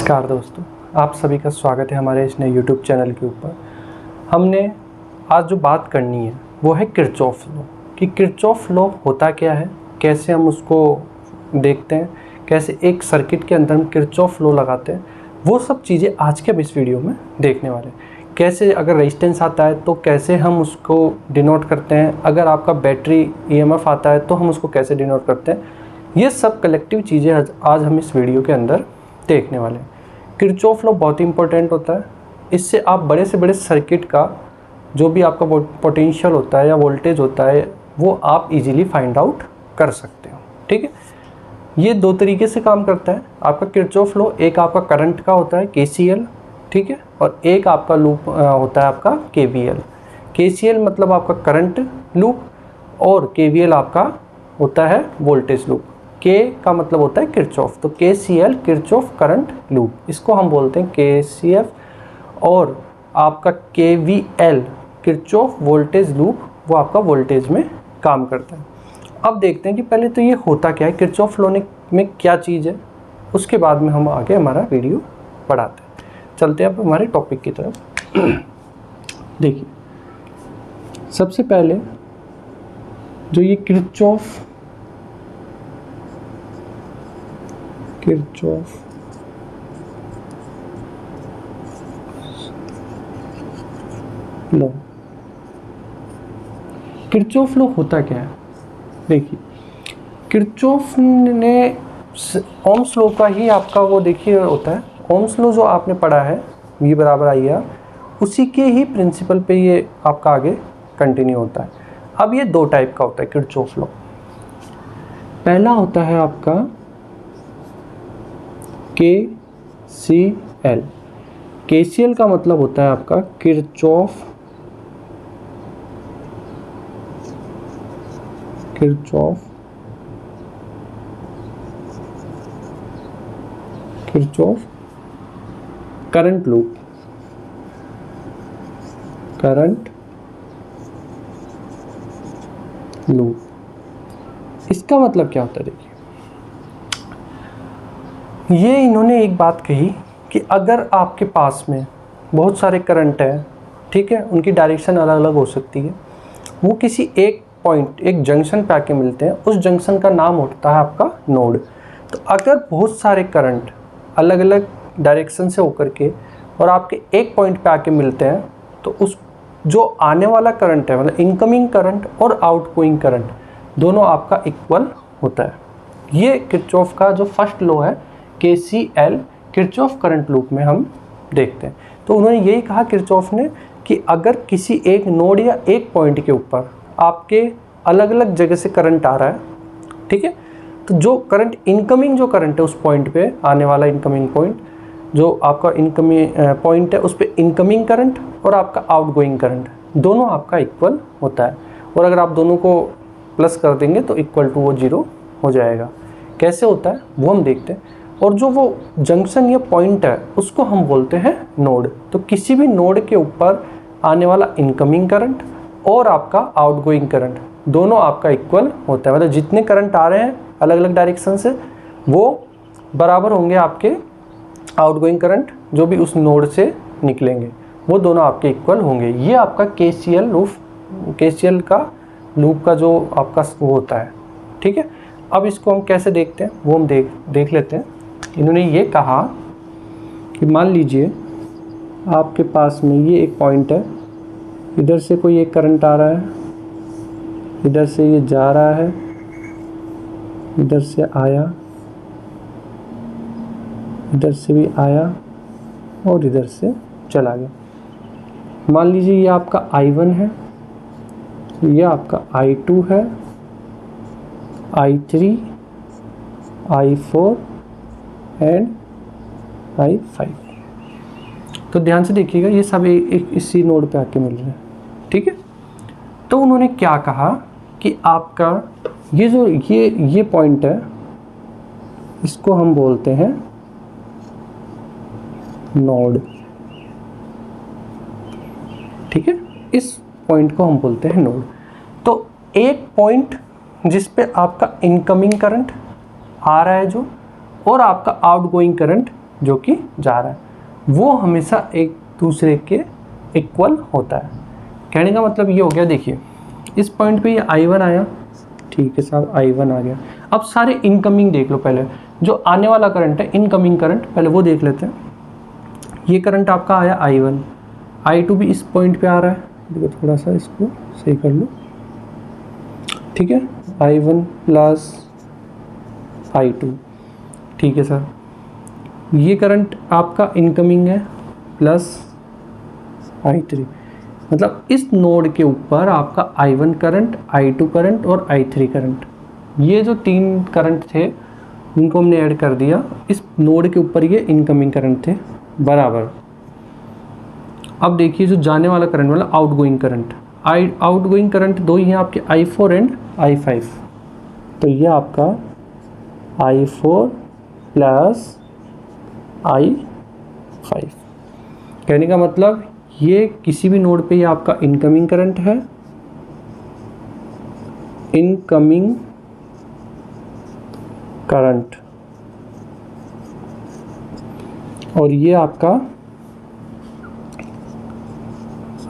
नमस्कार दोस्तों, आप सभी का स्वागत है हमारे इस नए यूट्यूब चैनल के ऊपर। हमने आज जो बात करनी है वो है किरचॉफ लॉ कि किरचॉफ लॉ होता क्या है, कैसे हम उसको देखते हैं, कैसे एक सर्किट के अंदर हम किरचॉफ लॉ लगाते हैं। वो सब चीज़ें आज के हम इस वीडियो में देखने वाले हैं। कैसे अगर रेजिस्टेंस आता है तो कैसे हम उसको डिनोट करते हैं, अगर आपका बैटरी ईएमएफ आता है तो हम उसको कैसे डिनोट करते हैं। ये सब कलेक्टिव चीज़ें आज हम इस वीडियो के अंदर देखने वाले हैं। किरचॉफ लॉ बहुत ही इंपॉर्टेंट होता है। इससे आप बड़े से बड़े सर्किट का जो भी आपका पोटेंशियल होता है या वोल्टेज होता है वो आप इजीली फाइंड आउट कर सकते हो। ठीक है, ये दो तरीके से काम करता है आपका किरचॉफ लॉ। एक आपका करंट का होता है केसीएल, ठीक है, और एक आपका लूप होता है आपका केवीएल। केसीएल मतलब आपका करंट लूप और केवीएल आपका होता है वोल्टेज लूप। के का मतलब होता है किरचॉफ, तो केसीएल किरचॉफ करंट लूप, इसको हम बोलते हैं केसीएफ। और आपका केवीएल किरचॉफ वोल्टेज लूप, वो आपका वोल्टेज में काम करता है। अब देखते हैं कि पहले तो ये होता क्या है, किरचॉफ लॉ में क्या चीज़ है, उसके बाद में हम आगे हमारा वीडियो बढ़ाते हैं। चलते हैं अब हमारे टॉपिक की तरफ। देखिए, सबसे पहले जो ये किरचॉफ लॉ, किरचॉफ लॉ होता क्या है। देखिए, किरचॉफ ने ओम्स लॉ का ही आपका वो देखिए होता है। ओम्स लॉ जो आपने पढ़ा है V = IR, उसी के ही प्रिंसिपल पे ये आपका आगे कंटिन्यू होता है। अब ये दो टाइप का होता है किरचॉफ लॉ। पहला होता है आपका KCL। KCL का मतलब होता है आपका किरचॉफ करंट लूप, इसका मतलब क्या होता है। देखिए, ये इन्होंने एक बात कही कि अगर आपके पास में बहुत सारे करंट हैं, ठीक है, उनकी डायरेक्शन अलग अलग हो सकती है, वो किसी एक पॉइंट, एक जंक्शन पे आके मिलते हैं, उस जंक्शन का नाम होता है आपका नोड। तो अगर बहुत सारे करंट अलग अलग डायरेक्शन से होकर के और आपके एक पॉइंट पे आके मिलते हैं, तो उस जो आने वाला करंट है, मतलब इनकमिंग करंट और आउटगोइंग करंट, दोनों आपका इक्वल होता है। ये किरचॉफ का जो फर्स्ट लॉ है KCL, किरचॉफ करंट लूप में हम देखते हैं। तो उन्होंने यही कहा किरचॉफ ने कि अगर किसी एक नोड या एक पॉइंट के ऊपर आपके अलग अलग जगह से करंट आ रहा है, ठीक है, तो जो करंट इनकमिंग जो करंट है उस पॉइंट पे आने वाला इनकमिंग पॉइंट, जो आपका इनकमिंग पॉइंट है उस पे इनकमिंग करंट और आपका आउटगोइंग करंट दोनों आपका इक्वल होता है। और अगर आप दोनों को प्लस कर देंगे तो इक्वल टू वो 0 हो जाएगा। कैसे होता है वो हम देखते हैं। और जो वो जंक्शन या पॉइंट है उसको हम बोलते हैं नोड। तो किसी भी नोड के ऊपर आने वाला इनकमिंग करंट और आपका आउटगोइंग करंट दोनों आपका इक्वल होता है। मतलब जितने करंट आ रहे हैं अलग अलग डायरेक्शन से वो बराबर होंगे आपके आउटगोइंग करंट जो भी उस नोड से निकलेंगे, वो दोनों आपके इक्वल होंगे। ये आपका KCL का लूप का जो आपका वो होता है। ठीक है, अब इसको हम कैसे देखते हैं वो हम देख लेते हैं। इन्होंने ये कहा कि मान लीजिए आपके पास में ये एक पॉइंट है, इधर से कोई एक करंट आ रहा है, इधर से ये जा रहा है, इधर से आया, इधर से भी आया और इधर से चला गया। मान लीजिए ये आपका I1 है, ये आपका I2 है, I3, I4 एंड I5। तो ध्यान से देखिएगा, ये सब एक इसी नोड पे आके मिल रहे हैं। ठीक है, तो उन्होंने क्या कहा कि आपका ये जो ये पॉइंट है इसको हम बोलते हैं नोड। ठीक है, इस पॉइंट को हम बोलते हैं नोड। तो एक पॉइंट जिस पे आपका इनकमिंग करंट आ रहा है जो, और आपका आउटगोइंग करंट जो कि जा रहा है वो हमेशा एक दूसरे के इक्वल होता है। कहने का मतलब ये हो गया, देखिए इस पॉइंट पे ये I1 आया, ठीक है साहब I1 आ गया। अब सारे इनकमिंग देख लो, पहले जो आने वाला करंट है इनकमिंग करंट पहले वो देख लेते हैं। ये करंट आपका आया I1, I2 भी इस पॉइंट पे आ रहा है, देखो थोड़ा सा इसको सही कर लो, ठीक है I1 प्लस I2, ठीक है सर। ये करंट आपका इनकमिंग है प्लस I3, मतलब इस नोड के ऊपर आपका I1 करंट, I2 करंट और I3 करंट, ये जो 3 करंट थे उनको हमने ऐड कर दिया, इस नोड के ऊपर ये इनकमिंग करंट थे बराबर। अब देखिए जो जाने वाला करंट वाला आउटगोइंग करंट, आउटगोइंग करंट दो ही हैं आपके I4 एंड I5, तो ये आपका I4 प्लस I5। कहने का मतलब ये किसी भी नोड पे ये आपका इनकमिंग करंट है, इनकमिंग करंट, और ये आपका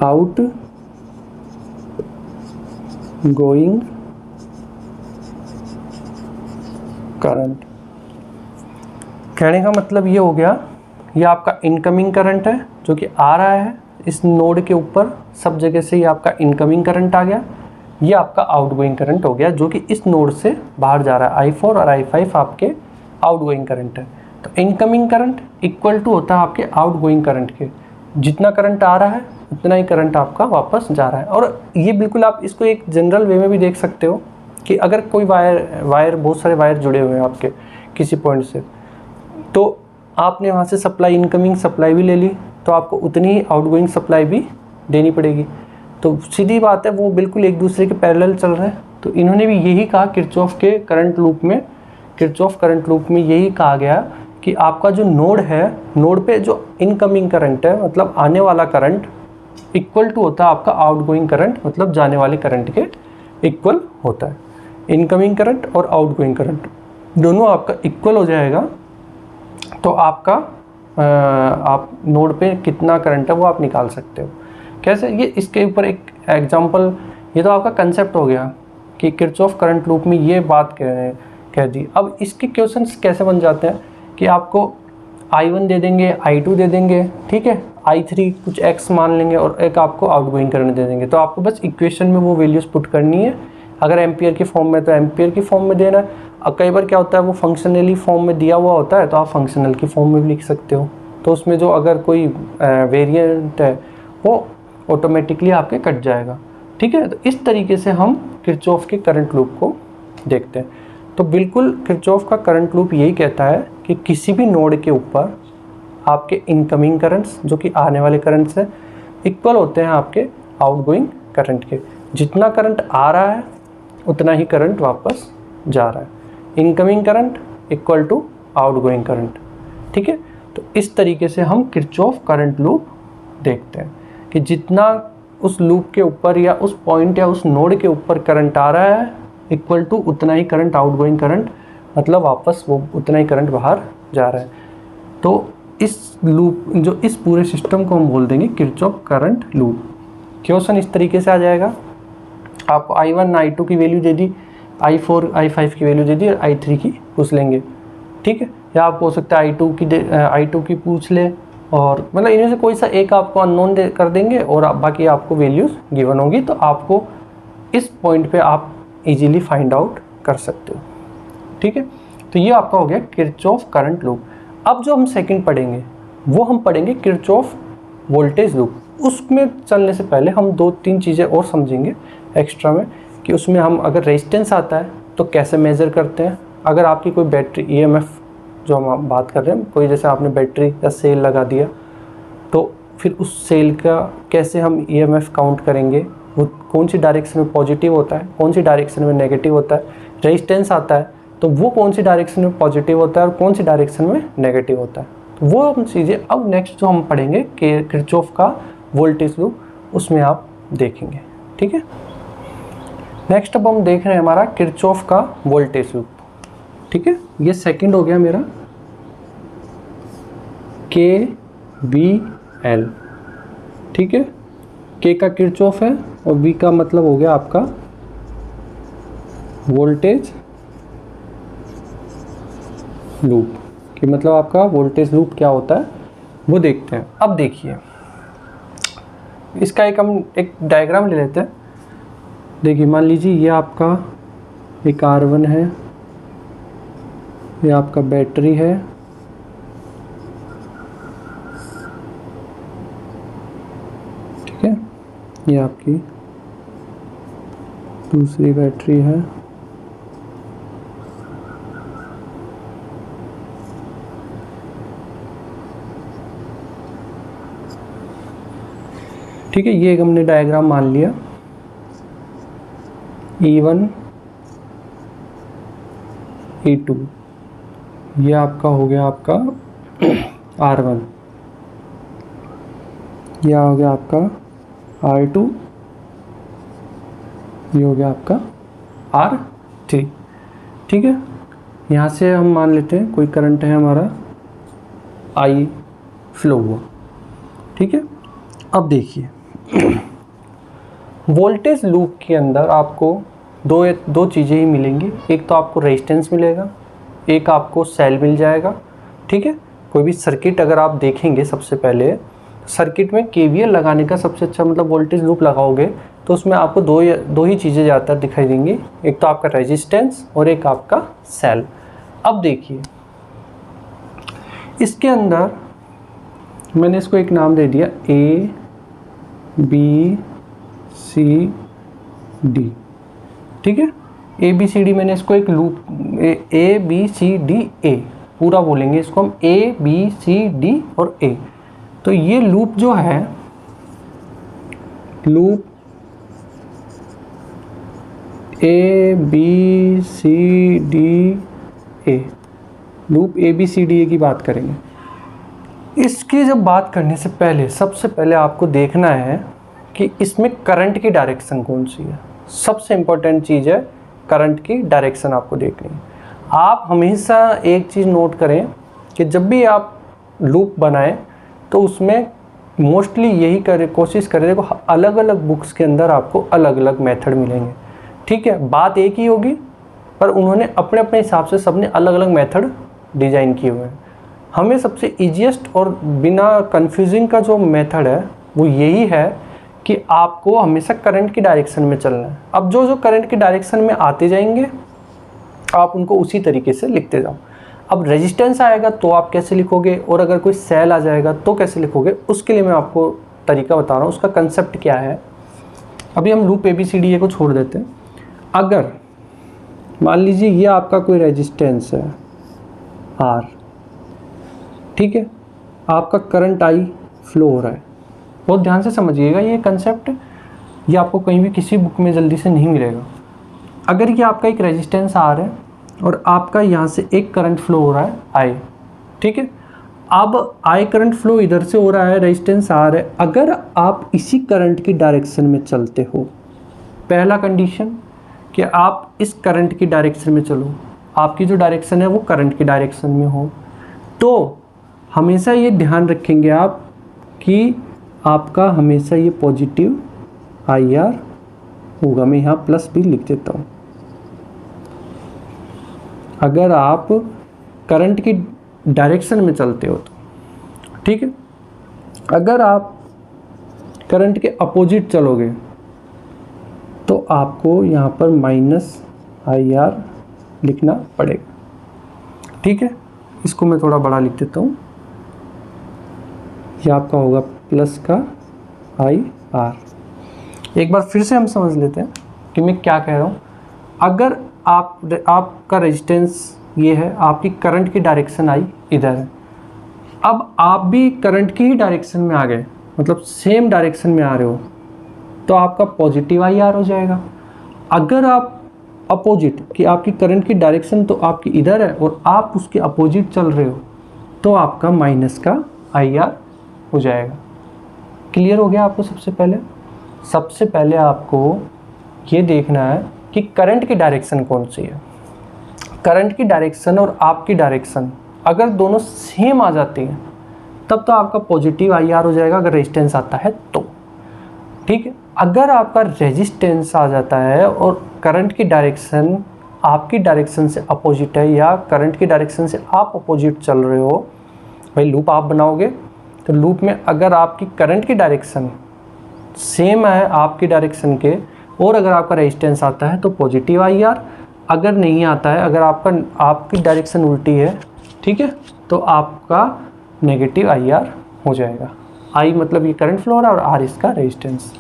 आउट गोइंग करंट। कहने का मतलब ये हो गया, ये आपका इनकमिंग करंट है जो कि आ रहा है इस नोड के ऊपर, सब जगह से ये आपका इनकमिंग करंट आ गया। ये आपका आउटगोइंग करंट हो गया जो कि इस नोड से बाहर जा रहा है। I4 और I5 आपके आउटगोइंग करंट है। तो इनकमिंग करंट इक्वल टू होता है आपके आउटगोइंग करंट के, जितना करंट आ रहा है उतना ही करंट आपका वापस जा रहा है। और ये बिल्कुल आप इसको एक जनरल वे में भी देख सकते हो कि अगर कोई वायर बहुत सारे वायर जुड़े हुए हैं आपके किसी पॉइंट से, तो आपने वहाँ से सप्लाई, इनकमिंग सप्लाई भी ले ली, तो आपको उतनी ही आउटगोइंग सप्लाई भी देनी पड़ेगी। तो सीधी बात है, वो बिल्कुल एक दूसरे के पैरेलल चल रहे हैं। तो इन्होंने भी यही कहा किरचॉफ के करंट लूप में, किरचॉफ करंट लूप में यही कहा गया कि आपका जो नोड है, नोड पे जो इनकमिंग करंट है मतलब आने वाला करंट इक्वल टू होता है आपका आउटगोइंग करंट, मतलब जाने वाले करंट के इक्वल होता है। इनकमिंग करंट और आउटगोइंग करंट दोनों आपका इक्वल हो जाएगा, तो आपका आप नोड पे कितना करंट है वो आप निकाल सकते हो। कैसे, ये इसके ऊपर एक एग्जांपल, ये तो आपका कंसेप्ट हो गया कि किरचॉफ करंट लूप में ये बात कह दी। अब इसके क्वेश्चंस कैसे बन जाते हैं कि आपको I1 दे देंगे, I2 दे देंगे, ठीक है, I3 कुछ x मान लेंगे और एक आपको आउटगोइंग करंट दे देंगे। तो आपको बस इक्वेशन में वो वैल्यूज़ पुट करनी है। अगर एम्पियर की फॉर्म में तो एम्पियर की फॉर्म में देना है, और कई बार क्या होता है वो फंक्शनली फॉर्म में दिया हुआ होता है, तो आप फंक्शनल की फॉर्म में भी लिख सकते हो। तो उसमें जो अगर कोई वेरिएंट है वो ऑटोमेटिकली आपके कट जाएगा, ठीक है। तो इस तरीके से हम किरचॉफ के करंट लूप को देखते हैं। तो बिल्कुल किरचॉफ का करंट लूप यही कहता है कि किसी भी नोड के ऊपर आपके इनकमिंग करंट्स जो कि आने वाले करंट्स हैं इक्वल होते हैं आपके आउटगोइंग करंट के। जितना करंट आ रहा है उतना ही करंट वापस जा रहा है। Incoming current equal to outgoing current, ठीक है। तो इस तरीके से हम किरचॉफ करंट लूप देखते हैं कि जितना उस लूप के ऊपर या उस पॉइंट या उस नोड के ऊपर करंट आ रहा है इक्वल टू उतना ही करंट आउटगोइंग करंट, मतलब वापस वो उतना ही करंट बाहर जा रहा है। तो इस लूप, जो इस पूरे सिस्टम को हम बोल देंगे किरचॉफ करंट लूप। क्वेश्चन इस तरीके से आ जाएगा, आपको I1 I2 की वैल्यू दे दी, I4 I5 की वैल्यू दे दी और I3 की पूछ लेंगे, ठीक है। या आपको हो सकता है I2 की पूछ ले, और मतलब इनमें से कोई सा एक आपको अननोन कर देंगे और बाकी आपको वैल्यूज़ गिवन होगी। तो आपको इस पॉइंट पे आप इजीली फाइंड आउट कर सकते हो, ठीक है। तो ये आपका हो गया किरचॉफ करंट लूप। अब जो हम सेकंड पढ़ेंगे वो हम पढ़ेंगे किरचॉफ वोल्टेज लूप। उसमें चलने से पहले हम 2-3 चीज़ें और समझेंगे एक्स्ट्रा में, कि उसमें हम अगर रेजिस्टेंस आता है तो कैसे मेज़र करते हैं। अगर आपकी कोई बैटरी EMF जो हम बात कर रहे हैं, कोई जैसे आपने बैटरी या सेल लगा दिया, तो फिर उस सेल का कैसे हम EMF काउंट करेंगे, वो कौन सी डायरेक्शन में पॉजिटिव होता है, कौन सी डायरेक्शन में नेगेटिव होता है। रेजिस्टेंस आता है तो वो कौन सी डायरेक्शन में पॉजिटिव होता है और कौन सी डायरेक्शन में नेगेटिव होता है। तो वो हम चीज़ें अब नेक्स्ट जो हम पढ़ेंगे कि किरचॉफ का वोल्टेज लूप, उसमें आप देखेंगे, ठीक है। नेक्स्ट अब हम देख रहे हैं हमारा किरचॉफ का वोल्टेज लूप, ठीक है। ये सेकंड हो गया मेरा। KVL, ठीक है। K का किरचॉफ है और V का मतलब हो गया आपका वोल्टेज लूप, कि मतलब आपका वोल्टेज लूप क्या होता है वो देखते हैं। अब देखिए इसका हम एक डायग्राम ले लेते हैं। देखिए मान लीजिए ये आपका एक R1 है, ये आपका बैटरी है, ठीक है, ये आपकी दूसरी बैटरी है, ठीक है। ये हमने डायग्राम मान लिया। E1 E2 ये आपका हो गया आपका R1, यह हो गया आपका R2, ये हो गया आपका R3, ठीक है। यहाँ से हम मान लेते हैं कोई करंट है हमारा I फ्लो हुआ, ठीक है। अब देखिए वोल्टेज लूप के अंदर आपको दो चीज़ें ही मिलेंगी, एक तो आपको रेजिस्टेंस मिलेगा, एक आपको सेल मिल जाएगा, ठीक है। कोई भी सर्किट अगर आप देखेंगे सबसे पहले सर्किट में KVL लगाने का सबसे अच्छा मतलब वोल्टेज लूप लगाओगे तो उसमें आपको दो ही चीज़ें ज़्यादातर दिखाई देंगी, एक तो आपका रेजिस्टेंस और एक आपका सेल। अब देखिए इसके अंदर मैंने इसको एक नाम दे दिया ABCD, ठीक है। ABCD मैंने इसको एक लूप ABCDA पूरा बोलेंगे इसको हम ABCD और A। तो ये लूप जो है लूप ABCDA, लूप ABCDA की बात करेंगे। इसकी जब बात करने से पहले सबसे पहले आपको देखना है कि इसमें करंट की डायरेक्शन कौन सी है। सबसे इम्पोर्टेंट चीज़ है करंट की डायरेक्शन आपको देखनी है। आप हमेशा एक चीज़ नोट करें कि जब भी आप लूप बनाएं तो उसमें मोस्टली यही कोशिश करें, देखो अलग अलग बुक्स के अंदर आपको अलग अलग मेथड मिलेंगे, ठीक है। बात एक ही होगी पर उन्होंने अपने अपने हिसाब से सबने अलग अलग मेथड डिज़ाइन किए हुए हैं। हमें सबसे ईजीएस्ट और बिना कंफ्यूजिंग का जो मेथड है वो यही है कि आपको हमेशा करंट की डायरेक्शन में चलना है। अब जो करंट की डायरेक्शन में आते जाएंगे आप उनको उसी तरीके से लिखते जाओ। अब रेजिस्टेंस आएगा तो आप कैसे लिखोगे और अगर कोई सेल आ जाएगा तो कैसे लिखोगे, उसके लिए मैं आपको तरीका बता रहा हूँ, उसका कंसेप्ट क्या है। अभी हम लूप ABCDA को छोड़ देते हैं। अगर मान लीजिए ये आपका कोई रेजिस्टेंस है R, ठीक है, आपका करंट I फ्लो हो रहा है। बहुत ध्यान से समझिएगा ये कंसेप्ट, ये आपको कहीं भी किसी बुक में जल्दी से नहीं मिलेगा। अगर ये आपका एक रेजिस्टेंस R है और आपका यहाँ से एक करंट फ्लो हो रहा है I, ठीक है। अब I करंट फ्लो इधर से हो रहा है, रेजिस्टेंस R है। अगर आप इसी करंट की डायरेक्शन में चलते हो, पहला कंडीशन कि आप इस करंट की डायरेक्शन में चलो, आपकी जो डायरेक्शन है वो करंट की डायरेक्शन में हो, तो हमेशा ये ध्यान रखेंगे आप कि आपका हमेशा ये पॉजिटिव IR होगा। मैं यहाँ प्लस भी लिख देता हूँ। अगर आप करंट की डायरेक्शन में चलते हो तो, ठीक है। अगर आप करंट के अपोजिट चलोगे तो आपको यहाँ पर -IR लिखना पड़ेगा, ठीक है। इसको मैं थोड़ा बड़ा लिख देता हूँ, ये आपका होगा प्लस का IR। एक बार फिर से हम समझ लेते हैं कि मैं क्या कह रहा हूँ। अगर आपका रेजिस्टेंस ये है, आपकी करंट की डायरेक्शन I इधर है, अब आप भी करंट की ही डायरेक्शन में आ गए, मतलब सेम डायरेक्शन में आ रहे हो, तो आपका पॉजिटिव IR हो जाएगा। अगर आप अपोजिट कि आपकी करंट की डायरेक्शन तो आपकी इधर है और आप उसके अपोजिट चल रहे हो, तो आपका माइनस का IR हो जाएगा। क्लियर हो गया आपको? सबसे पहले आपको ये देखना है कि करंट की डायरेक्शन कौन सी है। करंट की डायरेक्शन और आपकी डायरेक्शन अगर दोनों सेम आ जाती हैं तब तो आपका पॉजिटिव IR हो जाएगा अगर रेजिस्टेंस आता है तो, ठीक है। अगर आपका रेजिस्टेंस आ जाता है और करंट की डायरेक्शन आपकी डायरेक्शन से अपोजिट है या करंट की डायरेक्शन से आप अपोजिट चल रहे हो, भाई लूप आप बनाओगे तो लूप में अगर आपकी करंट की डायरेक्शन सेम है आपकी डायरेक्शन के और अगर आपका रेजिस्टेंस आता है तो पॉजिटिव IR, अगर नहीं आता है, अगर आपकी डायरेक्शन उल्टी है, ठीक है, तो आपका नेगेटिव IR हो जाएगा। I मतलब ये करंट फ्लो है और R इसका रेजिस्टेंस,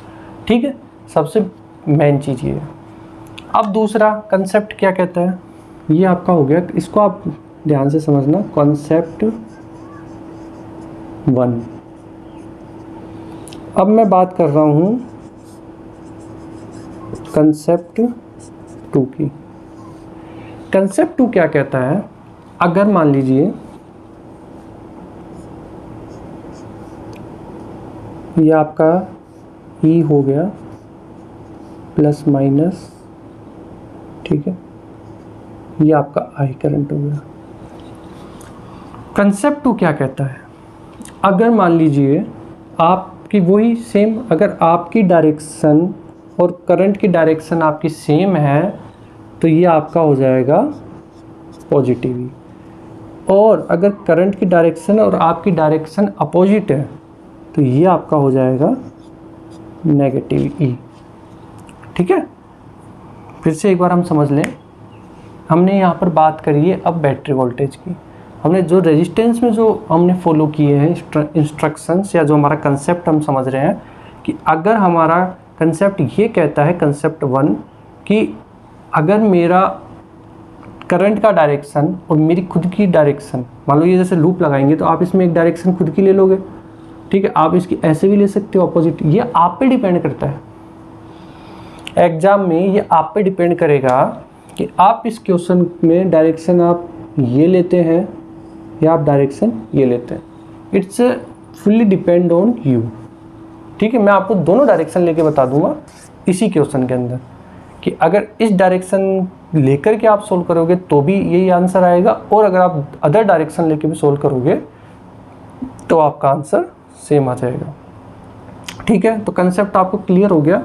ठीक है। सबसे मेन चीज़ ये है। अब दूसरा कंसेप्ट क्या कहता है, ये आपका हो गया, इसको आप ध्यान से समझना, कॉन्सेप्ट 1। अब मैं बात कर रहा हूँ कंसेप्ट 2 की। कंसेप्ट 2 क्या कहता है, अगर मान लीजिए ये आपका E हो गया प्लस माइनस, ठीक है, ये आपका I करंट हो गया। कंसेप्ट 2 क्या कहता है, अगर मान लीजिए आपकी वही सेम, अगर आपकी डायरेक्शन और करंट की डायरेक्शन आपकी सेम है तो ये आपका हो जाएगा पॉजिटिव, और अगर करंट की डायरेक्शन और आपकी डायरेक्शन अपोजिट है तो ये आपका हो जाएगा नेगेटिव E, ठीक है। फिर से एक बार हम समझ लें, हमने यहाँ पर बात करी है अब बैटरी वोल्टेज की। हमने जो रेजिस्टेंस में जो हमने फॉलो किए हैं इंस्ट्रक्शंस या जो हमारा कंसेप्ट हम समझ रहे हैं कि अगर हमारा कंसेप्ट ये कहता है, कंसेप्ट 1, कि अगर मेरा करंट का डायरेक्शन और मेरी खुद की डायरेक्शन, मान लो ये जैसे लूप लगाएंगे तो आप इसमें एक डायरेक्शन खुद की ले लोगे, ठीक है, आप इसकी ऐसे भी ले सकते हो अपोजिट, ये आप पे डिपेंड करता है। एग्जाम में ये आप पे डिपेंड करेगा कि आप इस क्वेश्चन में डायरेक्शन आप ये लेते हैं या आप डायरेक्शन ये लेते हैं। It's fully depend on you, ठीक है। मैं आपको दोनों डायरेक्शन लेके बता दूंगा इसी क्वेश्चन के अंदर कि अगर इस डायरेक्शन लेकर के आप सोल्व करोगे तो भी यही आंसर आएगा, और अगर आप अदर डायरेक्शन लेके भी सोल्व करोगे तो आपका आंसर सेम आ जाएगा, ठीक है। तो कंसेप्ट आपको क्लियर हो गया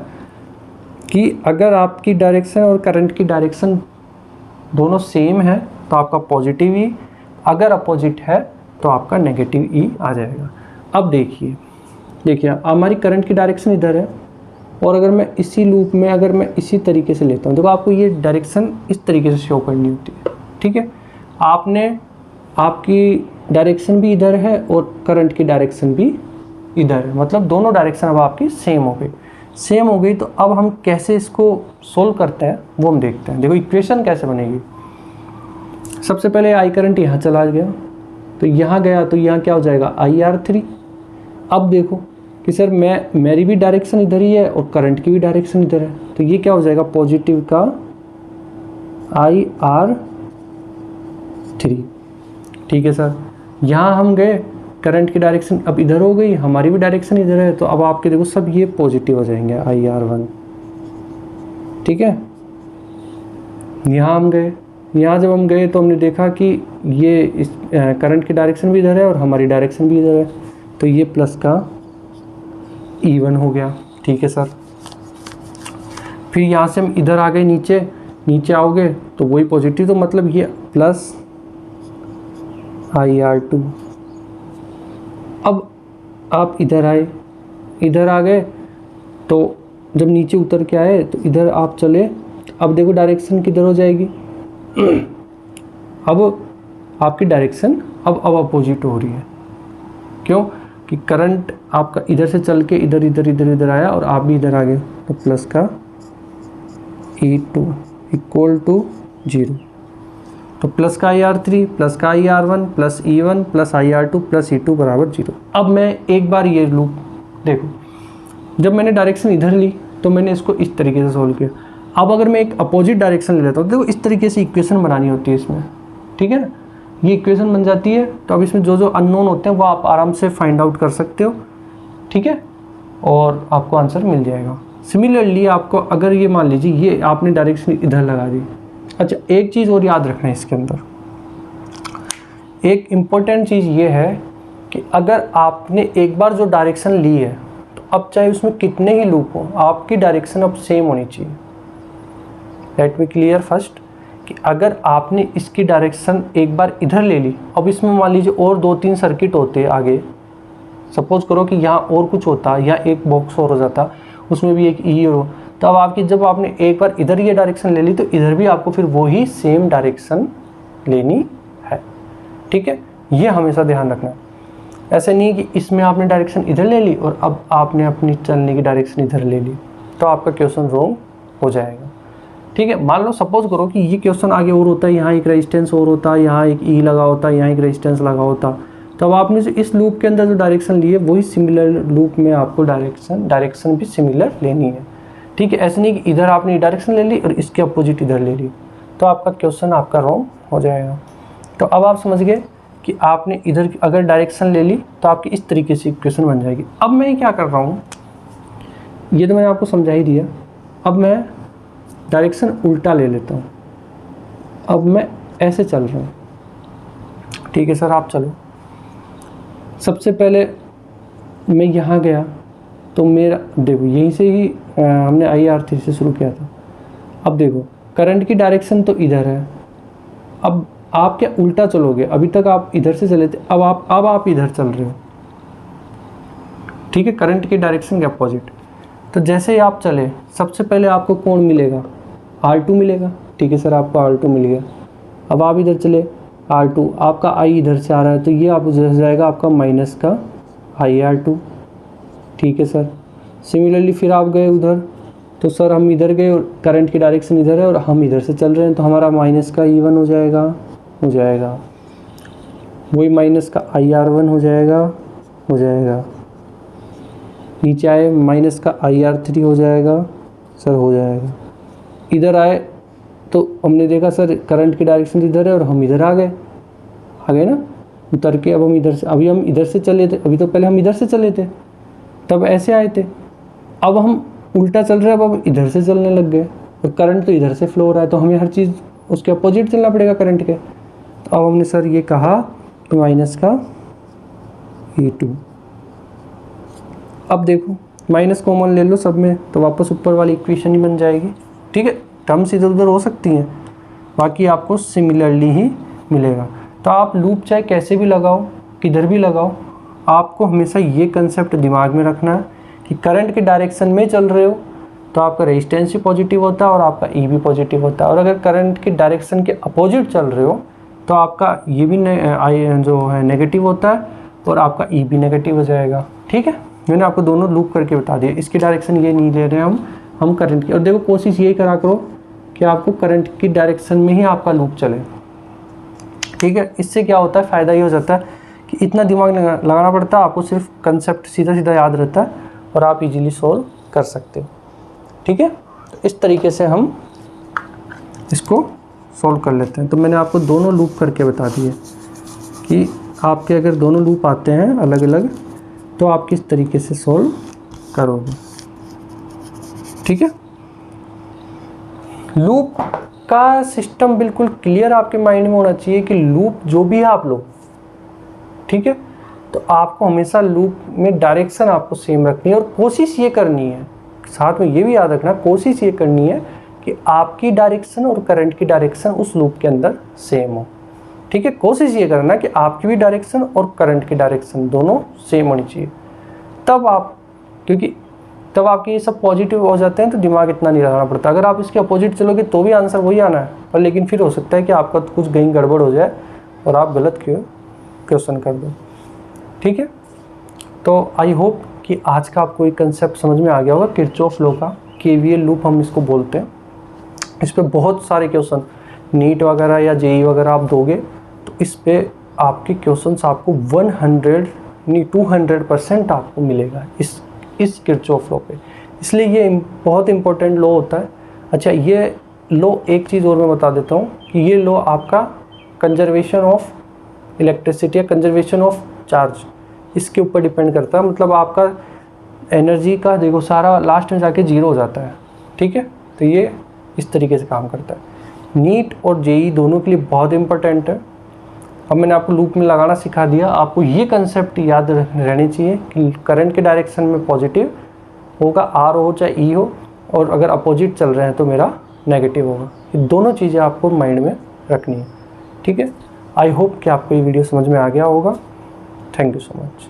कि अगर आपकी डायरेक्शन और करंट की डायरेक्शन दोनों सेम है तो आपका पॉजिटिव E, अगर अपोजिट है तो आपका नेगेटिव E आ जाएगा। अब देखिए हमारी करंट की डायरेक्शन इधर है, और अगर मैं इसी लूप में अगर मैं इसी तरीके से लेता हूँ, देखो आपको ये डायरेक्शन इस तरीके से शो करनी होती है, ठीक है। आपकी डायरेक्शन भी इधर है और करंट की डायरेक्शन भी इधर है, मतलब दोनों डायरेक्शन अब आपकी सेम हो गई। तो अब हम कैसे इसको सोल्व करते हैं वो हम देखते हैं। देखो इक्वेशन कैसे बनेगी। सबसे पहले I करंट यहाँ चला गया तो यहाँ गया तो यहाँ क्या हो जाएगा IR3। अब देखो कि सर मेरी भी डायरेक्शन इधर ही है और करंट की भी डायरेक्शन इधर है, तो ये क्या हो जाएगा पॉजिटिव का IR3, ठीक है सर। यहाँ हम गए, करंट की डायरेक्शन अब इधर हो गई, हमारी भी डायरेक्शन इधर है, तो अब आपके देखो सब ये पॉजिटिव हो जाएंगे IR1, ठीक है। यहाँ हम गए, यहाँ जब हम गए तो हमने देखा कि ये इस करंट की डायरेक्शन भी इधर है और हमारी डायरेक्शन भी इधर है, तो ये प्लस का E1 हो गया, ठीक है सर। फिर यहाँ से हम इधर आ गए, नीचे आओगे तो वही पॉजिटिव, तो मतलब ये प्लस IR2। अब आप इधर आ गए तो जब नीचे उतर के आए तो इधर आप चले, अब देखो डायरेक्शन किधर हो जाएगी अब आपकी डायरेक्शन अब अपोजिट हो रही है। क्यों? कि करंट आपका इधर से चल के इधर आया और आप भी इधर आ गए, तो प्लस का E2 इक्वल टू 0, तो प्लस का IR3 प्लस का IR1 plus E1 plus IR2 plus E2 बराबर 0। अब मैं एक बार ये लूप देखो, जब मैंने डायरेक्शन इधर ली तो मैंने इसको इस तरीके से सोल्व किया। अब अगर मैं एक अपोजिट डायरेक्शन ले लेता हूँ, देखो इस तरीके से इक्वेशन बनानी होती है इसमें, ठीक है ना। ये इक्वेशन बन जाती है, तो अब इसमें जो अननोन होते हैं वो आप आराम से फाइंड आउट कर सकते हो, ठीक है, और आपको आंसर मिल जाएगा। सिमिलरली आपको अगर ये मान लीजिए ये आपने डायरेक्शन इधर लगा दी। अच्छा, एक चीज़ और याद रखना है इसके अंदर, एक इम्पोर्टेंट चीज़ ये है कि अगर आपने एक बार जो डायरेक्शन ली है तो अब चाहे उसमें कितने ही लूप हो, आपकी डायरेक्शन अब सेम होनी चाहिए। लेट मी क्लियर फर्स्ट कि अगर आपने इसकी डायरेक्शन एक बार इधर ले ली, अब इसमें मान लीजिए और 2-3 सर्किट होते आगे, सपोज करो कि यहाँ और कुछ होता या एक बॉक्स और हो जाता, उसमें भी एक ई हो, तो अब आपकी जब आपने एक बार इधर ये डायरेक्शन ले ली तो इधर भी आपको फिर वही सेम डायरेक्शन लेनी है। ठीक है, ये हमेशा ध्यान रखना। ऐसे नहीं कि इसमें आपने डायरेक्शन इधर ले ली और अब आपने अपनी चलने की डायरेक्शन इधर ले ली, तो आपका क्वेश्चन रॉन्ग हो जाएगा। ठीक है, मान लो सपोज करो कि ये क्वेश्चन आगे और होता है, यहाँ एक रेजिस्टेंस और होता, यहाँ एक ई लगा होता, यहाँ एक रेजिस्टेंस लगा होता, तो अब आपने जो इस लूप के अंदर जो डायरेक्शन ली है वही सिमिलर लूप में आपको डायरेक्शन भी सिमिलर लेनी है। ठीक है, ऐसे नहीं कि इधर आपने डायरेक्शन ले ली और इसके अपोजिट इधर ले ली, तो आपका क्वेश्चन आपका रॉन्ग हो जाएगा। तो अब आप समझ गए कि आपने इधर अगर डायरेक्शन ले ली तो आपकी इस तरीके से इक्वेशन बन जाएगी। अब मैं क्या कर रहा हूँ, ये तो मैंने आपको समझा ही दिया। अब मैं डायरेक्शन उल्टा ले लेता हूँ, अब मैं ऐसे चल रहा हूँ। ठीक है सर, आप चलो। सबसे पहले मैं यहाँ गया तो मेरा देखो यहीं से ही हमने IR3 से शुरू किया था। अब देखो करंट की डायरेक्शन तो इधर है, अब आप क्या उल्टा चलोगे, अभी तक आप इधर से चले थे, अब आप इधर चल रहे हो। ठीक है, करंट की डायरेक्शन के अपोजिट। तो जैसे ही आप चले सबसे पहले आपको कौन मिलेगा, R2 मिलेगा। ठीक है सर, आपको R2 मिल गया। अब आप इधर चले, R2 आपका I इधर से आ रहा है तो ये आप उधर जाएगा आपका माइनस का IR2। ठीक है सर, सिमिलरली फिर आप गए उधर, तो सर हम इधर गए और करंट की डायरेक्शन इधर है और हम इधर से चल रहे हैं, तो हमारा माइनस का E1 हो जाएगा, वही माइनस का IR1 हो जाएगा, नीचे आए माइनस का IR3 हो जाएगा सर, हो जाएगा। इधर आए तो हमने देखा सर करंट की डायरेक्शन इधर है और हम इधर आ गए ना उतर के। अब हम इधर से चले थे, अभी तो पहले हम इधर से चले थे तब ऐसे आए थे, अब हम उल्टा चल रहे हैं, अब इधर से चलने लग गए और करंट तो इधर से फ्लो हो रहा है, तो हमें हर चीज़ उसके अपोजिट चलना पड़ेगा करंट के। तो अब हमने सर ये कहा कि माइनस का E2। अब देखो माइनस कॉमन ले लो सब में, तो वापस ऊपर वाली इक्वेशन ही बन जाएगी। ठीक है, टर्म्स इधर उधर हो सकती हैं, बाकी आपको सिमिलरली ही मिलेगा। तो आप लूप चाहे कैसे भी लगाओ, किधर भी लगाओ, आपको हमेशा ये कंसेप्ट दिमाग में रखना है कि करंट के डायरेक्शन में चल रहे हो तो आपका रेजिस्टेंस भी पॉजिटिव होता है और आपका ई भी पॉजिटिव होता है, और अगर करंट की डायरेक्शन के अपोजिट चल रहे हो तो आपका ये भी जो है नेगेटिव होता है और आपका ई भी नेगेटिव हो जाएगा। ठीक है, मैंने आपको दोनों लूप करके बता दिया। इसकी डायरेक्शन ये नहीं ले रहे हैं हम करंट की, और देखो कोशिश यही करा करो कि आपको करंट की डायरेक्शन में ही आपका लूप चले। ठीक है, इससे क्या होता है, फ़ायदा ये हो जाता है कि इतना दिमाग लगाना पड़ता है, आपको सिर्फ कंसेप्ट सीधा सीधा याद रहता है और आप इजीली सोल्व कर सकते हो। ठीक है, तो इस तरीके से हम इसको सोल्व कर लेते हैं। तो मैंने आपको दोनों लूप करके बता दिए कि आपके अगर दोनों लूप आते हैं अलग अलग तो आप किस तरीके से सोल्व करोगे। ठीक है, लूप का सिस्टम बिल्कुल क्लियर आपके माइंड में होना चाहिए कि लूप जो भी आप लो, ठीक है, तो आपको हमेशा लूप में डायरेक्शन आपको सेम रखनी है और कोशिश ये करनी है, साथ में ये भी याद रखना, कोशिश ये करनी है कि आपकी डायरेक्शन और करंट की डायरेक्शन उस लूप के अंदर सेम हो। ठीक है, कोशिश ये करना कि आपकी भी डायरेक्शन और करंट की डायरेक्शन दोनों सेम होनी चाहिए, तब आप, क्योंकि तब आपके ये सब पॉजिटिव हो जाते हैं तो दिमाग इतना नहीं लगाना पड़ता। अगर आप इसके अपोजिट चलोगे तो भी आंसर वही आना है, पर लेकिन फिर हो सकता है कि आपका कुछ कहीं गड़बड़ हो जाए और आप गलत क्वेश्चन कर दो। ठीक है, तो आई होप कि आज का आपको एक कंसेप्ट समझ में आ गया होगा। किरचॉफ लॉ का KVL लूप हम इसको बोलते हैं। इस पर बहुत सारे क्वेश्चन नीट वगैरह या JEE वगैरह आप दोगे तो इस पर आपके क्वेश्चंस आपको 200% आपको मिलेगा इस किरचॉफ लॉ पे। इसलिए ये बहुत इंपॉर्टेंट लॉ होता है। अच्छा, ये लॉ एक चीज़ और मैं बता देता हूँ कि ये लॉ आपका कंजर्वेशन ऑफ इलेक्ट्रिसिटी या कंजर्वेशन ऑफ चार्ज इसके ऊपर डिपेंड करता है। मतलब आपका एनर्जी का देखो सारा लास्ट में जाके 0 हो जाता है। ठीक है, तो ये इस तरीके से काम करता है। नीट और JEE दोनों के लिए बहुत इंपॉर्टेंट है। अब मैंने आपको लूप में लगाना सिखा दिया। आपको ये कंसेप्ट याद रहनी चाहिए कि करंट के डायरेक्शन में पॉजिटिव होगा, आर हो चाहे ई हो, और अगर अपोजिट चल रहे हैं तो मेरा नेगेटिव होगा। ये दोनों चीज़ें आपको माइंड में रखनी है, ठीक है। आई होप कि आपको ये वीडियो समझ में आ गया होगा। Thank you so much.